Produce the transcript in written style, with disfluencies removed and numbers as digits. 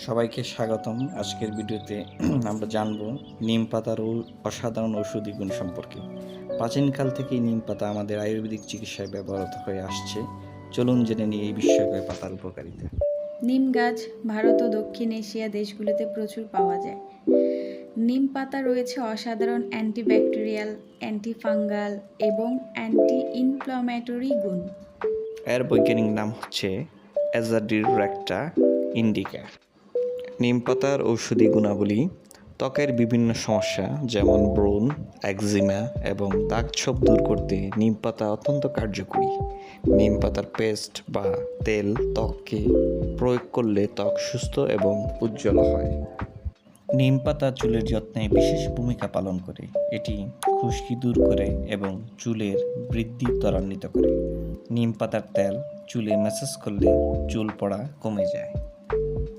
সবাইকে স্বাগতম। আজকের ভিডিওতে আমরা জানব নিম পাতার অসাধারণ ঔষধি গুণ সম্পর্কে। প্রাচীনকাল থেকেই নিম পাতা আমাদের আয়ুর্বেদিক চিকিৎসায় ব্যবহৃত হয়ে আসছে। চলুন জেনে নিই এই বিস্ময়কর পাতার উপকারিতা। নিম গাছ ভারত ও দক্ষিণ এশিয়া দেশগুলিতে প্রচুর পাওয়া যায়। নিম পাতা রয়েছে অসাধারণ অ্যান্টিব্যাকটেরিয়াল, অ্যান্টিফাঙ্গাল এবং অ্যান্টি ইনফ্লামেটরি গুণ। এর বৈজ্ঞানিক নাম হচ্ছে অ্যাজাডিরব্যাক্টার ইন্ডিকা। নিম পাতার ঔষধি গুণাবলী: ত্বকের বিভিন্ন সমস্যা যেমন ব্রণ, একজিমা এবং দাগছোপ দূর করতে নিম পাতা অত্যন্ত কার্যকরী। নিম পাতার পেস্ট বা তেল ত্বককে প্রয়োগ করলে ত্বক সুস্থ এবং উজ্জ্বল হয়। নিম পাতা চুলের যত্নে বিশেষ ভূমিকা পালন করে। এটি খুশকি দূর করে এবং চুলের বৃদ্ধি ত্বরান্বিত করে। নিম পাতার তেল চুলে ম্যাসাজ করলে চুল পড়া কমে যায়।